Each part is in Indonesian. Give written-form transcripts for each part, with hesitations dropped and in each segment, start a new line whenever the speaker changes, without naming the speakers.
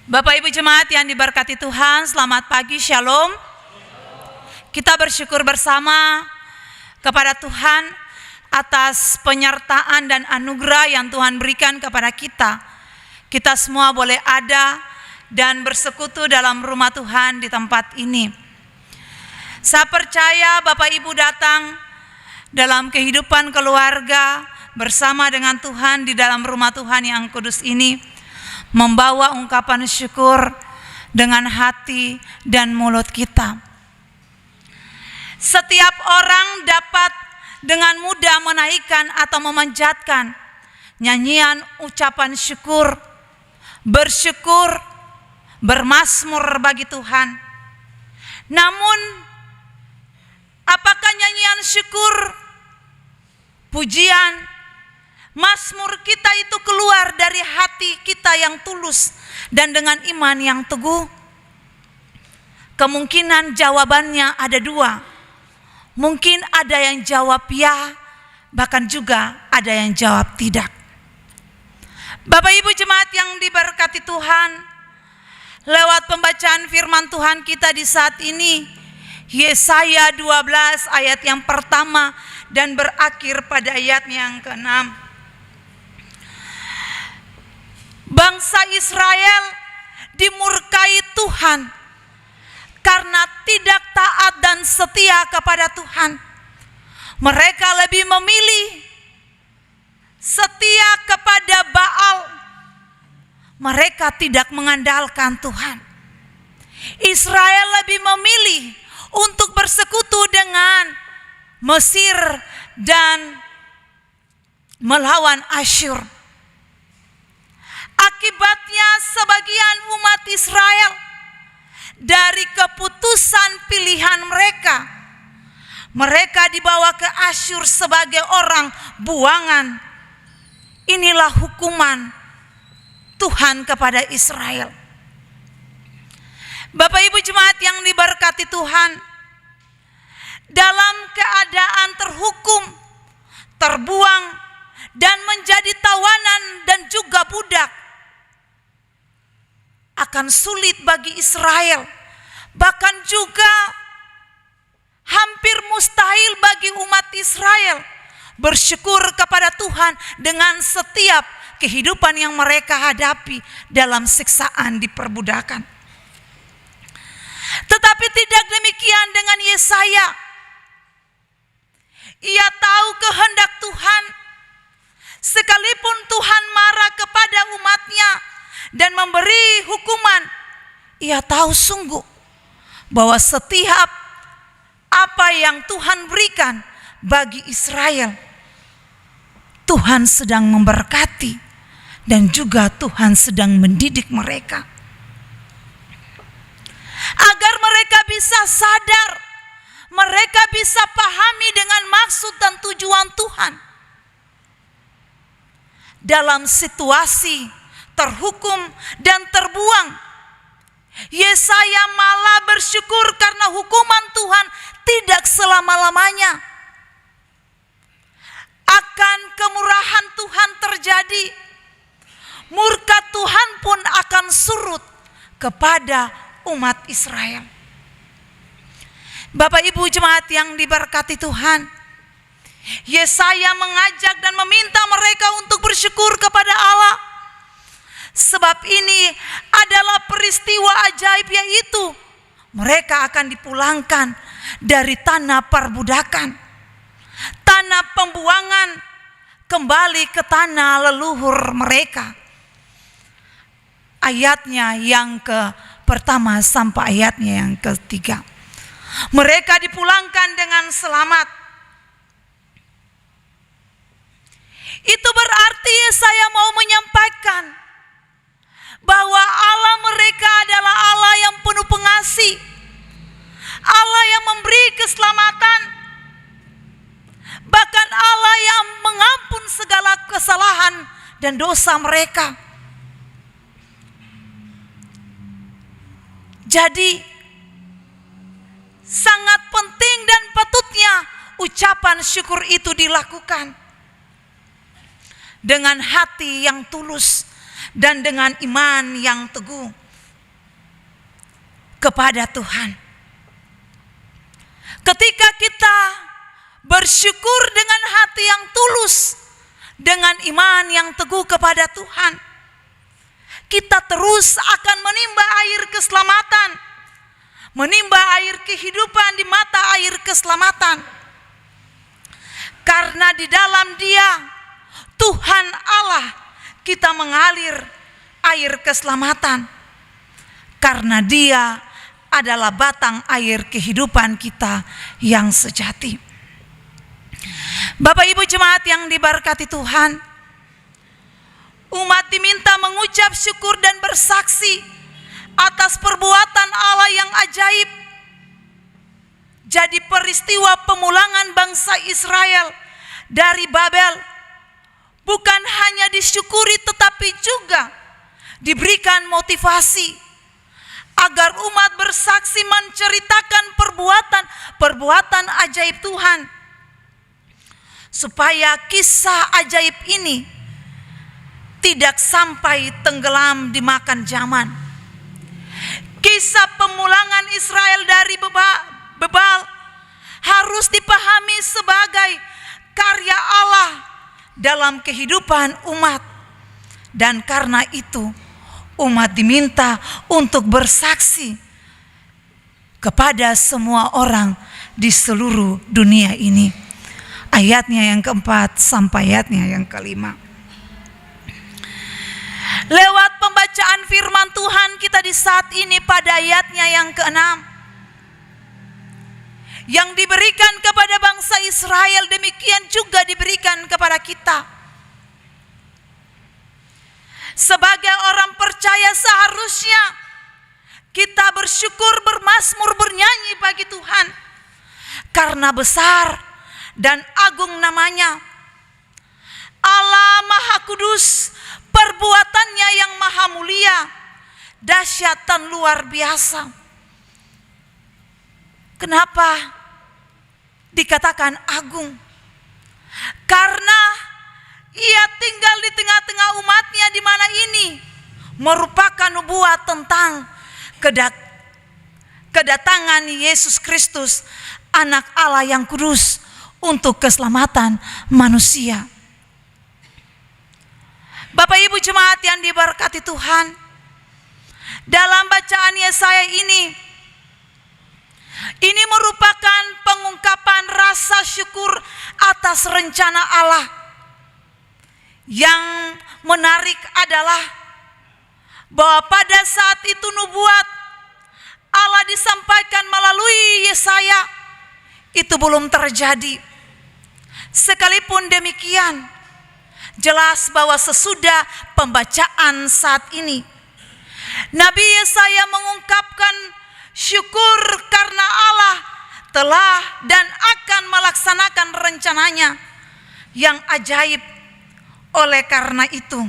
Bapak Ibu Jemaat yang diberkati Tuhan, selamat pagi, Shalom. Kita bersyukur bersama kepada Tuhan atas penyertaan dan anugerah yang Tuhan berikan kepada kita. Kita semua boleh ada dan bersekutu dalam rumah Tuhan di tempat ini. Saya percaya Bapak Ibu datang dalam kehidupan keluarga bersama dengan Tuhan di dalam rumah Tuhan yang kudus ini, membawa ungkapan syukur dengan hati dan mulut kita. Setiap orang dapat dengan mudah menaikkan atau memanjatkan nyanyian ucapan syukur, bersyukur, bermazmur bagi Tuhan. Namun, apakah nyanyian syukur, pujian, mazmur kita itu keluar dari hati kita yang tulus dan dengan iman yang teguh? Kemungkinan jawabannya ada dua. Mungkin ada yang jawab ya, bahkan juga ada yang jawab tidak. Bapak Ibu Jemaat yang diberkati Tuhan, lewat pembacaan firman Tuhan kita di saat ini, Yesaya 12 ayat yang pertama dan berakhir pada ayat yang ke-6. Bangsa Israel dimurkai Tuhan karena tidak taat dan setia kepada Tuhan. Mereka lebih memilih setia kepada Baal. Mereka tidak mengandalkan Tuhan. Israel lebih memilih untuk bersekutu dengan Mesir dan melawan Asyur. Akibatnya sebagian umat Israel dari keputusan pilihan mereka dibawa ke Asyur sebagai orang buangan. Inilah hukuman Tuhan kepada Israel. Bapak Ibu Jemaat yang diberkati Tuhan, dalam keadaan terhukum, terbuang, dan menjadi tawanan dan juga budak, akan sulit bagi Israel, bahkan juga hampir mustahil bagi umat Israel bersyukur kepada Tuhan dengan setiap kehidupan yang mereka hadapi dalam siksaan di perbudakan. Tetapi tidak demikian dengan Yesaya. Ia tahu kehendak Tuhan, sekalipun Tuhan marah kepada umatnya dan memberi hukuman, ia tahu sungguh bahwa setiap apa yang Tuhan berikan bagi Israel, Tuhan sedang memberkati dan juga Tuhan sedang mendidik mereka agar mereka bisa sadar, mereka bisa pahami dengan maksud dan tujuan Tuhan. Dalam situasi terhukum dan terbuang, Yesaya malah bersyukur karena hukuman Tuhan tidak selama-lamanya. Akan kemurahan Tuhan terjadi, murka Tuhan pun akan surut kepada umat Israel. Bapak Ibu Jemaat yang diberkati Tuhan, Yesaya mengajak dan meminta mereka untuk bersyukur kepada Allah. Sebab ini adalah peristiwa ajaib, yaitu mereka akan dipulangkan dari tanah perbudakan, tanah pembuangan, kembali ke tanah leluhur mereka. Ayatnya yang pertama sampai ayatnya yang ketiga. Mereka dipulangkan dengan selamat. Itu berarti Yesaya mau menyampaikan bahwa Allah mereka adalah Allah yang penuh pengasih, Allah yang memberi keselamatan, bahkan Allah yang mengampun segala kesalahan dan dosa mereka. Jadi sangat penting dan patutnya ucapan syukur itu dilakukan dengan hati yang tulus dan dengan iman yang teguh. kepada Tuhan. Ketika kita bersyukur dengan hati yang tulus, dengan iman yang teguh kepada Tuhan, kita terus akan menimba air keselamatan, menimba air kehidupan di mata air keselamatan. Karena di dalam Dia, Tuhan Allah, kita mengalir air keselamatan. Karena Dia adalah batang air kehidupan kita yang sejati. Bapak Ibu jemaat yang diberkati Tuhan, umat diminta mengucap syukur dan bersaksi atas perbuatan Allah yang ajaib. Jadi peristiwa pemulangan bangsa Israel dari Babel bukan hanya disyukuri tetapi juga diberikan motivasi agar umat bersaksi menceritakan perbuatan ajaib Tuhan, supaya kisah ajaib ini tidak sampai tenggelam dimakan zaman. Kisah pemulangan Israel dari Babel harus dipahami sebagai karya Allah dalam kehidupan umat. Dan karena itu umat diminta untuk bersaksi kepada semua orang di seluruh dunia ini. Ayatnya yang keempat sampai ayatnya yang kelima. Lewat pembacaan firman Tuhan kita di saat ini pada ayatnya yang keenam, yang diberikan kepada bangsa Israel demikian juga diberikan kepada kita. Sebagai orang percaya seharusnya kita bersyukur, bermazmur, bernyanyi bagi Tuhan, karena besar dan agung namanya. Allah Maha Kudus, perbuatannya yang maha mulia, dahsyat dan luar biasa. Kenapa dikatakan agung? Karena Ia tinggal di tengah-tengah umatnya, di mana ini merupakan nubuat tentang kedatangan Yesus Kristus, Anak Allah yang kudus, untuk keselamatan manusia. Bapak Ibu jemaat yang diberkati Tuhan, dalam bacaan Yesaya ini merupakan pengungkapan rasa syukur atas rencana Allah. Yang menarik adalah bahwa pada saat itu nubuat Allah disampaikan melalui Yesaya itu belum terjadi. Sekalipun demikian, jelas bahwa sesudah pembacaan saat ini, Nabi Yesaya mengungkapkan syukur karena Allah telah dan akan melaksanakan rencananya yang ajaib. Oleh karena itu,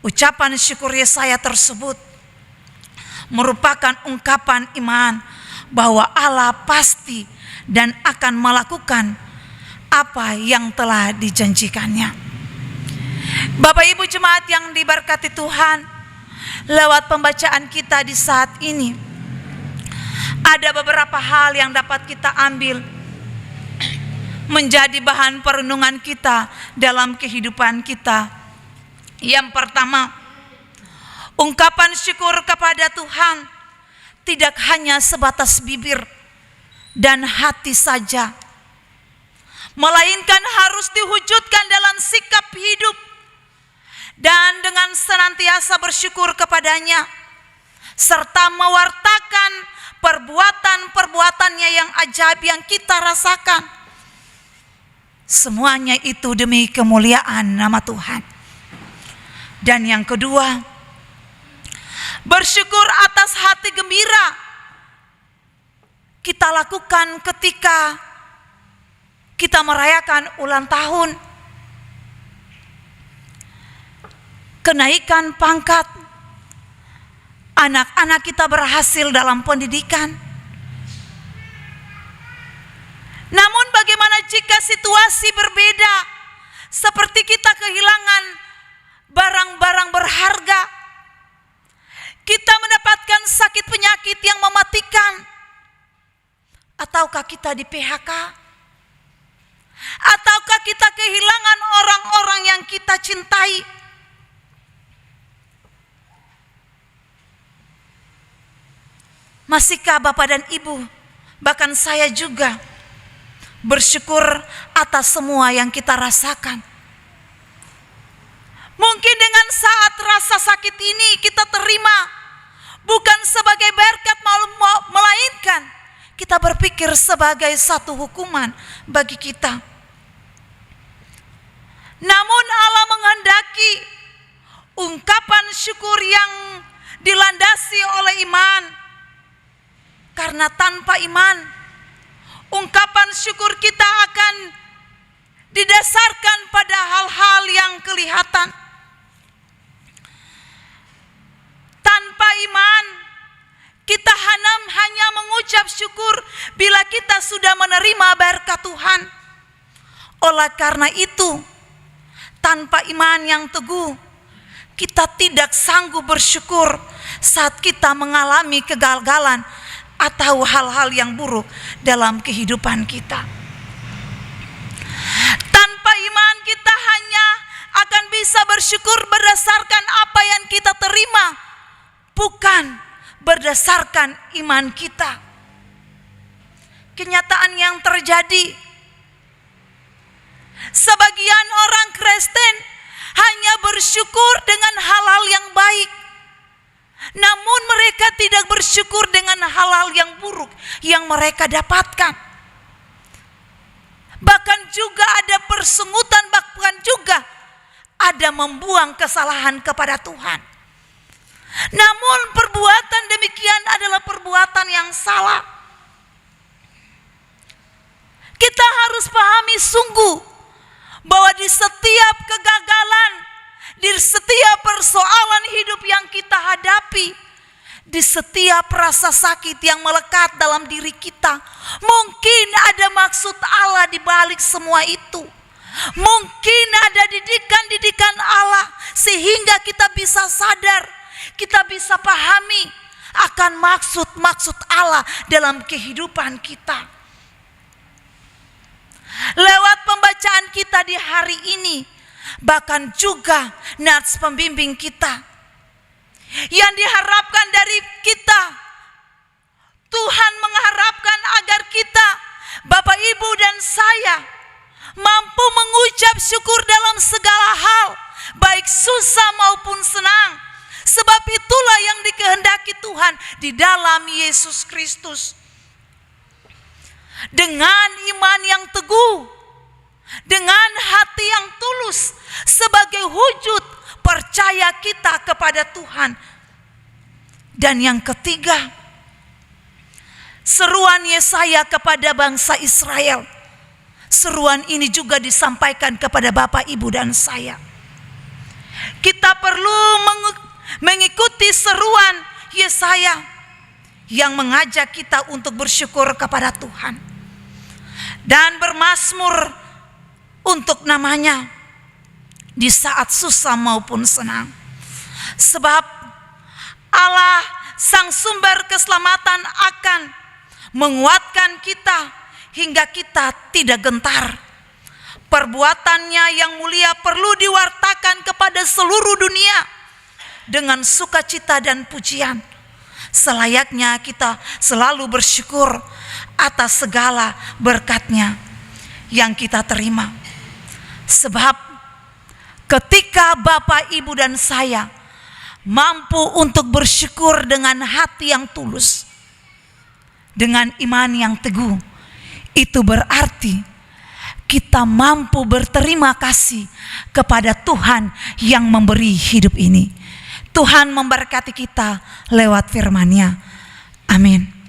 ucapan syukur Yesaya tersebut merupakan ungkapan iman bahwa Allah pasti dan akan melakukan apa yang telah dijanjikannya. Bapak Ibu jemaat yang diberkati Tuhan, lewat pembacaan kita di saat ini, ada beberapa hal yang dapat kita ambil menjadi bahan perenungan kita dalam kehidupan kita. Yang pertama, ungkapan syukur kepada Tuhan tidak hanya sebatas bibir dan hati saja, melainkan harus diwujudkan dalam sikap hidup dan dengan senantiasa bersyukur kepadanya, serta mewartakan perbuatan-perbuatannya yang ajaib yang kita rasakan. Semuanya itu demi kemuliaan nama Tuhan. Dan yang kedua, bersyukur atas hati gembira kita lakukan ketika kita merayakan ulang tahun, kenaikan pangkat, anak-anak kita berhasil dalam pendidikan. Namun bagaimana jika situasi berbeda, seperti kita kehilangan barang-barang berharga, kita mendapatkan sakit penyakit penyakit yang mematikan? Ataukah kita di PHK? Ataukah kita kehilangan orang-orang yang kita cintai? Masihkah Bapak dan Ibu, bahkan saya juga bersyukur atas semua yang kita rasakan? Mungkin dengan saat rasa sakit ini kita terima bukan sebagai berkat, melainkan kita berpikir sebagai satu hukuman bagi kita. Namun Allah menghendaki ungkapan syukur yang dilandasi oleh iman. Karena tanpa iman, ungkapan syukur kita akan didasarkan pada hal-hal yang kelihatan. Tanpa iman, kita hanya mengucap syukur bila kita sudah menerima berkat Tuhan. Oleh karena itu, tanpa iman yang teguh, kita tidak sanggup bersyukur saat kita mengalami kegagalan atau hal-hal yang buruk dalam kehidupan kita. Tanpa iman kita hanya akan bisa bersyukur berdasarkan apa yang kita terima, bukan berdasarkan iman kita. Kenyataan yang terjadi, sebagian orang Kristen hanya bersyukur dengan hal-hal yang baik, namun mereka tidak bersyukur dengan hal-hal yang buruk yang mereka dapatkan. Bahkan juga ada persungutan, bahkan juga ada membuang kesalahan kepada Tuhan. Namun perbuatan demikian adalah perbuatan yang salah. Kita harus pahami sungguh bahwa di setiap kegagalan, di setiap persoalan hidup yang kita hadapi, di setiap rasa sakit yang melekat dalam diri kita, mungkin ada maksud Allah di balik semua itu. Mungkin ada didikan-didikan Allah sehingga kita bisa sadar, kita bisa pahami akan maksud-maksud Allah dalam kehidupan kita. Lewat pembacaan kita di hari ini, bahkan juga nats pembimbing kita, yang diharapkan dari kita, Tuhan mengharapkan agar kita, Bapak, Ibu, dan saya mampu mengucap syukur dalam segala hal, baik susah maupun senang. Sebab itulah yang dikehendaki Tuhan di dalam Yesus Kristus. Dengan iman yang teguh, dengan hati yang tulus, sebagai wujud percaya kita kepada Tuhan. Dan yang ketiga, seruan Yesaya kepada bangsa Israel. Seruan ini juga disampaikan kepada Bapak, Ibu, dan saya. Kita perlu mengikuti seruan Yesaya yang mengajak kita untuk bersyukur kepada Tuhan dan bermazmur untuk namanya di saat susah maupun senang. Sebab Allah sang sumber keselamatan akan menguatkan kita hingga kita tidak gentar. Perbuatannya yang mulia perlu diwartakan kepada seluruh dunia dengan sukacita dan pujian. Selayaknya kita selalu bersyukur atas segala berkat-Nya yang kita terima. Sebab ketika Bapak, Ibu, dan saya mampu untuk bersyukur dengan hati yang tulus, dengan iman yang teguh, itu berarti kita mampu berterima kasih kepada Tuhan yang memberi hidup ini. Tuhan memberkati kita lewat firman-Nya. Amin.